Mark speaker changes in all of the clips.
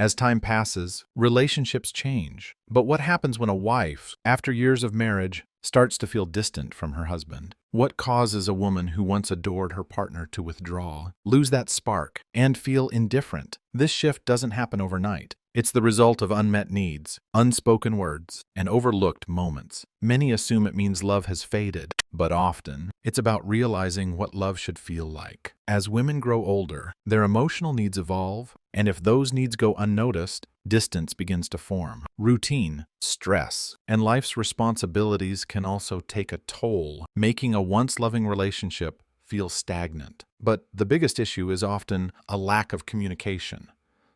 Speaker 1: As time passes, relationships change. But what happens when a wife, after years of marriage, starts to feel distant from her husband? What causes a woman who once adored her partner to withdraw, lose that spark, and feel indifferent? This shift doesn't happen overnight. It's the result of unmet needs, unspoken words, and overlooked moments. Many assume it means love has faded, but often it's about realizing what love should feel like. As women grow older, their emotional needs evolve, and if those needs go unnoticed, distance begins to form. Routine, stress, and life's responsibilities can also take a toll, making a once loving relationship feel stagnant. But the biggest issue is often a lack of communication.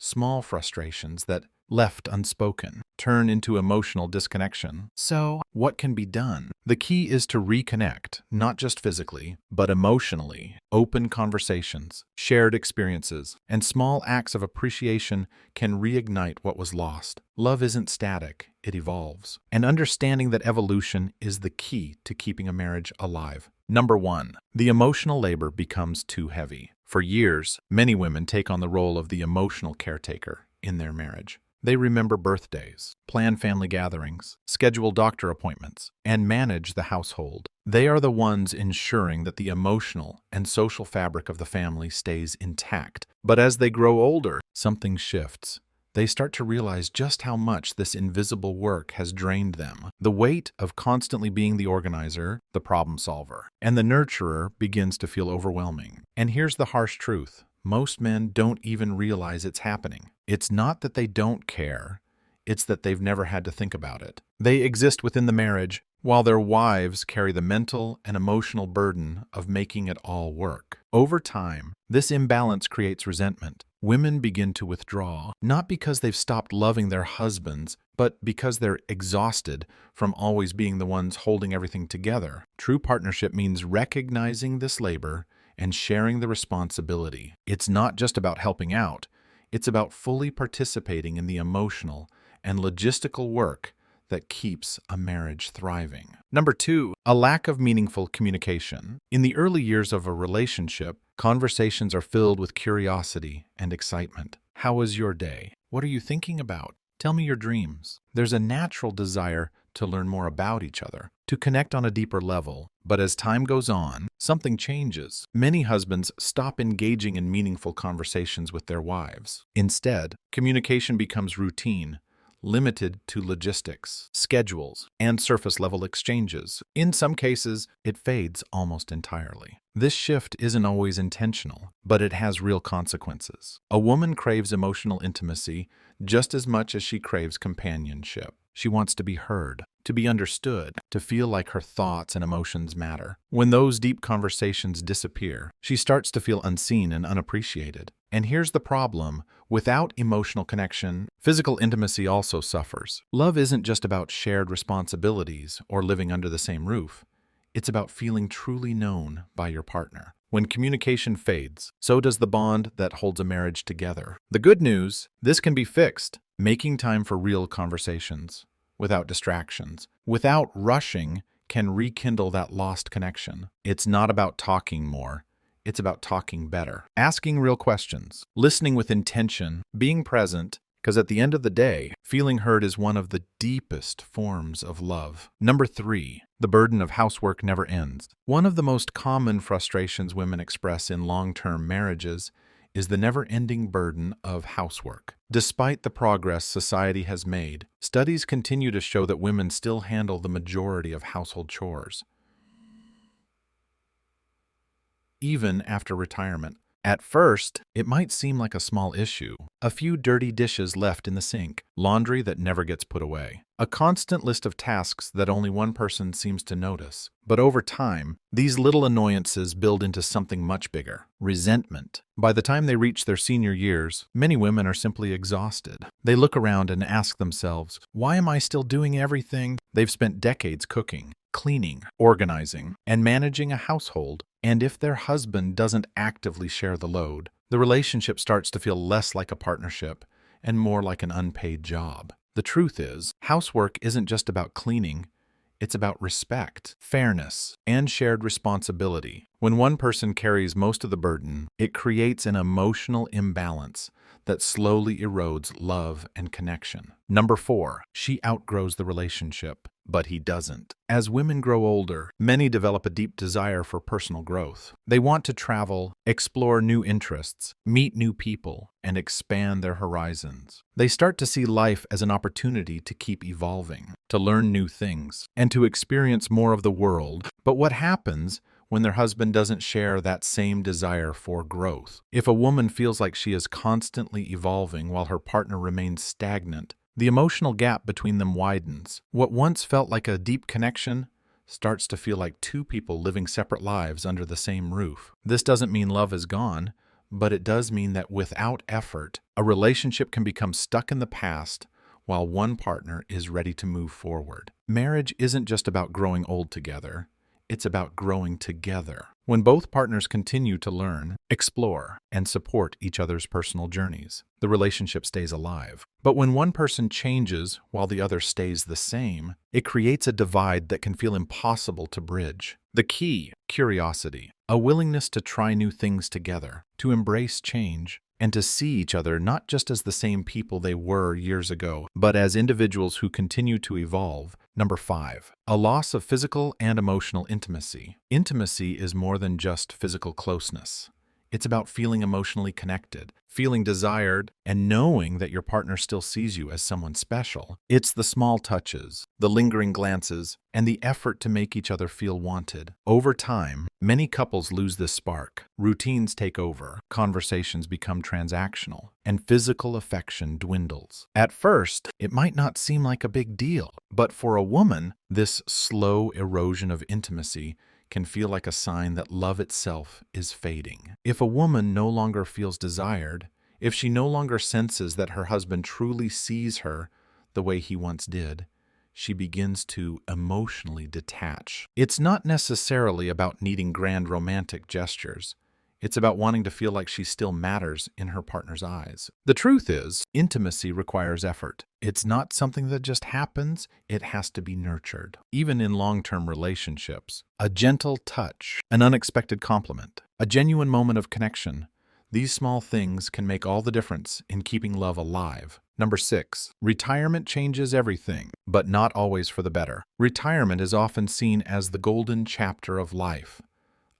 Speaker 1: Small frustrations that, left unspoken, turn into emotional disconnection. So, what can be done? The key is to reconnect, not just physically, but emotionally. Open conversations, shared experiences, and small acts of appreciation can reignite what was lost. Love isn't static, it evolves. And understanding that evolution is the key to keeping a marriage alive. Number 1. The emotional labor becomes too heavy. For years, many women take on the role of the emotional caretaker in their marriage. They remember birthdays, plan family gatherings, schedule doctor appointments, and manage the household. They are the ones ensuring that the emotional and social fabric of the family stays intact. But as they grow older, something shifts. They start to realize just how much this invisible work has drained them. The weight of constantly being the organizer, the problem solver, and the nurturer begins to feel overwhelming. And here's the harsh truth. Most men don't even realize it's happening. It's not that they don't care, it's that they've never had to think about it. They exist within the marriage, while their wives carry the mental and emotional burden of making it all work. Over time, this imbalance creates resentment. Women begin to withdraw, not because they've stopped loving their husbands, but because they're exhausted from always being the ones holding everything together. True partnership means recognizing this labor and sharing the responsibility. It's not just about helping out, it's about fully participating in the emotional and logistical work that keeps a marriage thriving. Number 2, a lack of meaningful communication. In the early years of a relationship, conversations are filled with curiosity and excitement. How was your day? What are you thinking about? Tell me your dreams. There's a natural desire to learn more about each other, to connect on a deeper level. But as time goes on, something changes. Many husbands stop engaging in meaningful conversations with their wives. Instead, communication becomes routine, limited to logistics, schedules, and surface-level exchanges. In some cases, it fades almost entirely. This shift isn't always intentional, but it has real consequences. A woman craves emotional intimacy just as much as she craves companionship. She wants to be heard, to be understood, to feel like her thoughts and emotions matter. When those deep conversations disappear, she starts to feel unseen and unappreciated. And here's the problem. Without emotional connection, physical intimacy also suffers. Love isn't just about shared responsibilities or living under the same roof. It's about feeling truly known by your partner. When communication fades, so does the bond that holds a marriage together. The good news, this can be fixed. Making time for real conversations, without distractions, without rushing, can rekindle that lost connection. It's not about talking more. It's about talking better. Asking real questions, listening with intention, being present, because at the end of the day, feeling heard is one of the deepest forms of love. Number 3, the burden of housework never ends. One of the most common frustrations women express in long-term marriages is the never-ending burden of housework. Despite the progress society has made, studies continue to show that women still handle the majority of household chores, even after retirement. At first, it might seem like a small issue. A few dirty dishes left in the sink, laundry that never gets put away, a constant list of tasks that only one person seems to notice. But over time, these little annoyances build into something much bigger: resentment. By the time they reach their senior years, many women are simply exhausted. They look around and ask themselves, why am I still doing everything? They've spent decades cooking, cleaning, organizing, and managing a household. And if their husband doesn't actively share the load, the relationship starts to feel less like a partnership and more like an unpaid job. The truth is, housework isn't just about cleaning, It's about respect, fairness, and shared responsibility. When one person carries most of the burden, it creates an emotional imbalance that slowly erodes love and connection. Number 4, she outgrows the relationship, but he doesn't. As women grow older, many develop a deep desire for personal growth. They want to travel, explore new interests, meet new people, and expand their horizons. They start to see life as an opportunity to keep evolving, to learn new things, and to experience more of the world. But what happens when their husband doesn't share that same desire for growth? If a woman feels like she is constantly evolving while her partner remains stagnant, the emotional gap between them widens. What once felt like a deep connection starts to feel like two people living separate lives under the same roof. This doesn't mean love is gone, but it does mean that without effort, a relationship can become stuck in the past while one partner is ready to move forward. Marriage isn't just about growing old together. It's about growing together. When both partners continue to learn, explore, and support each other's personal journeys, the relationship stays alive. But when one person changes while the other stays the same, it creates a divide that can feel impossible to bridge. The key: curiosity, a willingness to try new things together, to embrace change, and to see each other not just as the same people they were years ago, but as individuals who continue to evolve. Number 5, a loss of physical and emotional intimacy. Intimacy is more than just physical closeness. It's about feeling emotionally connected, feeling desired, and knowing that your partner still sees you as someone special. It's the small touches, the lingering glances, and the effort to make each other feel wanted. Over time, many couples lose this spark. Routines take over, conversations become transactional, and physical affection dwindles. At first, it might not seem like a big deal, but for a woman, this slow erosion of intimacy can feel like a sign that love itself is fading. If a woman no longer feels desired, if she no longer senses that her husband truly sees her the way he once did, she begins to emotionally detach. It's not necessarily about needing grand romantic gestures. It's about wanting to feel like she still matters in her partner's eyes. The truth is, intimacy requires effort. It's not something that just happens, it has to be nurtured. Even in long-term relationships, a gentle touch, an unexpected compliment, a genuine moment of connection, these small things can make all the difference in keeping love alive. Number 6, retirement changes everything, but not always for the better. Retirement is often seen as the golden chapter of life,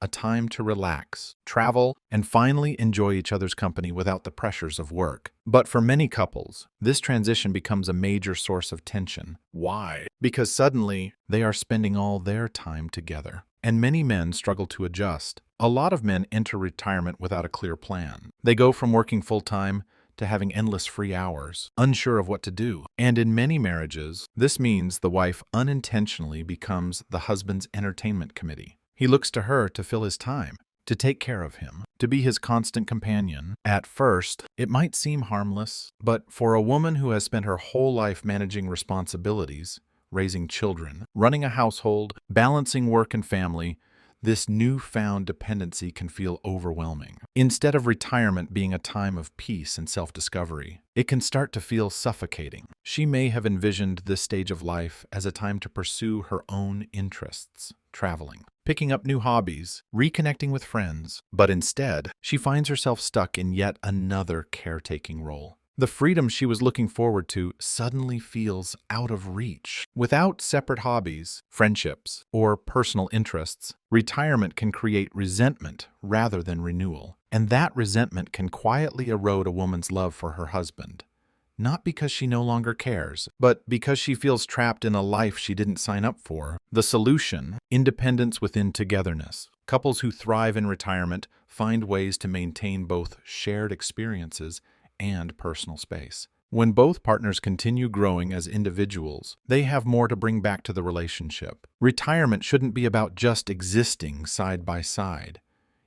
Speaker 1: a time to relax, travel, and finally enjoy each other's company without the pressures of work. But for many couples, this transition becomes a major source of tension. Why? Because suddenly they are spending all their time together. And many men struggle to adjust. A lot of men enter retirement without a clear plan. They go from working full-time to having endless free hours, unsure of what to do. And in many marriages, this means the wife unintentionally becomes the husband's entertainment committee. He looks to her to fill his time, to take care of him, to be his constant companion. At first, it might seem harmless, but for a woman who has spent her whole life managing responsibilities, raising children, running a household, balancing work and family, this newfound dependency can feel overwhelming. Instead of retirement being a time of peace and self-discovery, it can start to feel suffocating. She may have envisioned this stage of life as a time to pursue her own interests, traveling, picking up new hobbies, reconnecting with friends, but instead, she finds herself stuck in yet another caretaking role. The freedom she was looking forward to suddenly feels out of reach. Without separate hobbies, friendships, or personal interests, retirement can create resentment rather than renewal. And that resentment can quietly erode a woman's love for her husband. Not because she no longer cares, but because she feels trapped in a life she didn't sign up for. The solution: independence within togetherness. Couples who thrive in retirement find ways to maintain both shared experiences and personal space. When both partners continue growing as individuals, they have more to bring back to the relationship. Retirement shouldn't be about just existing side by side.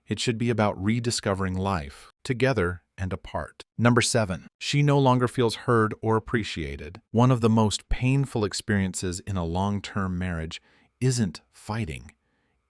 Speaker 1: It should be about rediscovering life, together and apart. Number 7, she no longer feels heard or appreciated. One of the most painful experiences in a long-term marriage isn't fighting.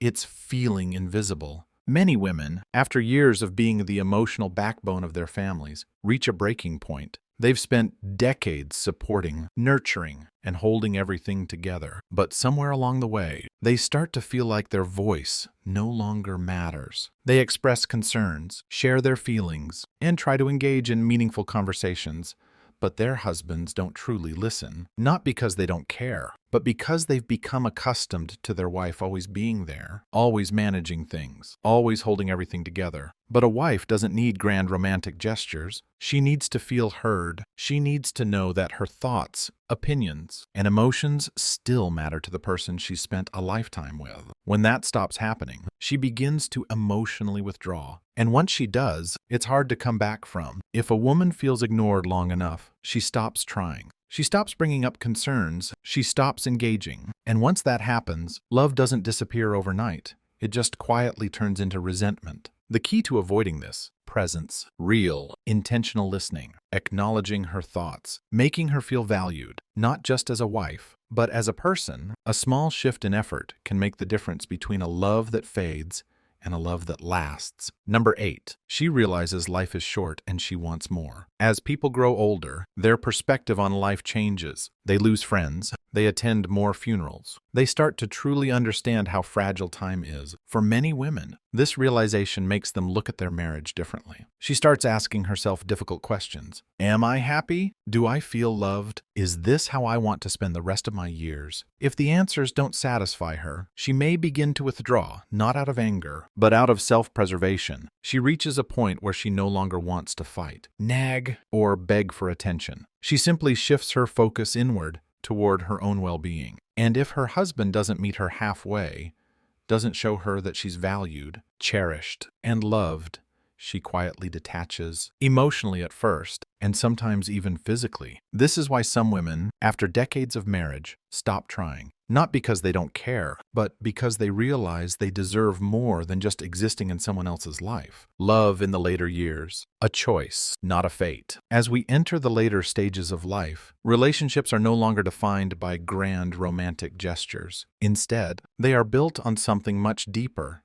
Speaker 1: It's feeling invisible. Many women, after years of being the emotional backbone of their families, reach a breaking point. They've spent decades supporting, nurturing, and holding everything together. But somewhere along the way, they start to feel like their voice no longer matters. They express concerns, share their feelings, and try to engage in meaningful conversations. But their husbands don't truly listen, not because they don't care, but because they've become accustomed to their wife always being there, always managing things, always holding everything together. But a wife doesn't need grand romantic gestures. She needs to feel heard. She needs to know that her thoughts, opinions, and emotions still matter to the person she spent a lifetime with. When that stops happening, she begins to emotionally withdraw. And once she does, it's hard to come back from. If a woman feels ignored long enough, she stops trying. She stops bringing up concerns. She stops engaging. And once that happens, love doesn't disappear overnight. It just quietly turns into resentment. The key to avoiding this: presence, real, intentional listening, acknowledging her thoughts, making her feel valued, not just as a wife, but as a person. A small shift in effort can make the difference between a love that fades and a love that lasts. Number 8, she realizes life is short and she wants more. As people grow older, their perspective on life changes. They lose friends. They attend more funerals. They start to truly understand how fragile time is. For many women, this realization makes them look at their marriage differently. She starts asking herself difficult questions. Am I happy? Do I feel loved? Is this how I want to spend the rest of my years? If the answers don't satisfy her, she may begin to withdraw, not out of anger, but out of self-preservation. She reaches a point where she no longer wants to fight, nag, or beg for attention. She simply shifts her focus inward toward her own well-being. And if her husband doesn't meet her halfway, doesn't show her that she's valued, cherished, and loved, she quietly detaches, emotionally at first, and sometimes even physically. This is why some women, after decades of marriage, stop trying. Not because they don't care, but because they realize they deserve more than just existing in someone else's life. Love in the later years, a choice, not a fate. As we enter the later stages of life, relationships are no longer defined by grand romantic gestures. Instead, they are built on something much deeper: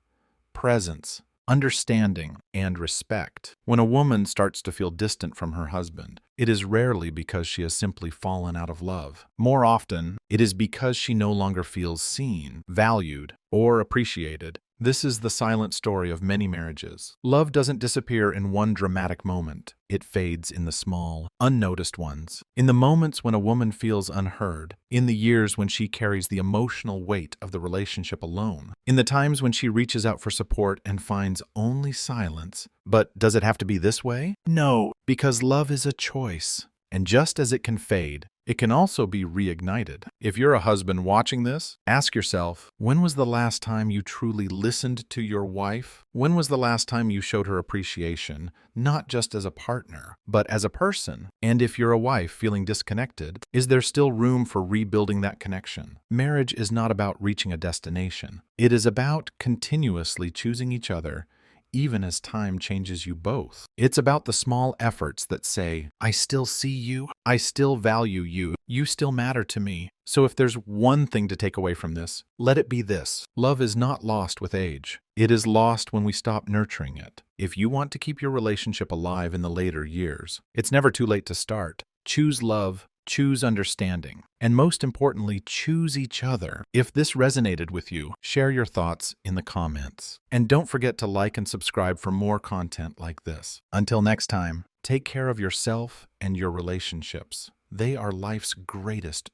Speaker 1: presence, understanding, and respect. When a woman starts to feel distant from her husband, it is rarely because she has simply fallen out of love. More often, it is because she no longer feels seen, valued, or appreciated. This is the silent story of many marriages. Love doesn't disappear in one dramatic moment. It fades in the small, unnoticed ones. In the moments when a woman feels unheard, in the years when she carries the emotional weight of the relationship alone, in the times when she reaches out for support and finds only silence. But does it have to be this way? No, because love is a choice. And just as it can fade, it can also be reignited. If you're a husband watching this, ask yourself, when was the last time you truly listened to your wife? When was the last time you showed her appreciation, not just as a partner, but as a person? And if you're a wife feeling disconnected, is there still room for rebuilding that connection? Marriage is not about reaching a destination. It is about continuously choosing each other, even as time changes you both. It's about the small efforts that say, I still see you, I still value you, you still matter to me. So if there's one thing to take away from this, let it be this: love is not lost with age. It is lost when we stop nurturing it. If you want to keep your relationship alive in the later years, it's never too late to start. Choose love, choose understanding, and most importantly, choose each other. If this resonated with you, share your thoughts in the comments. And don't forget to like and subscribe for more content like this. Until next time, take care of yourself and your relationships. They are life's greatest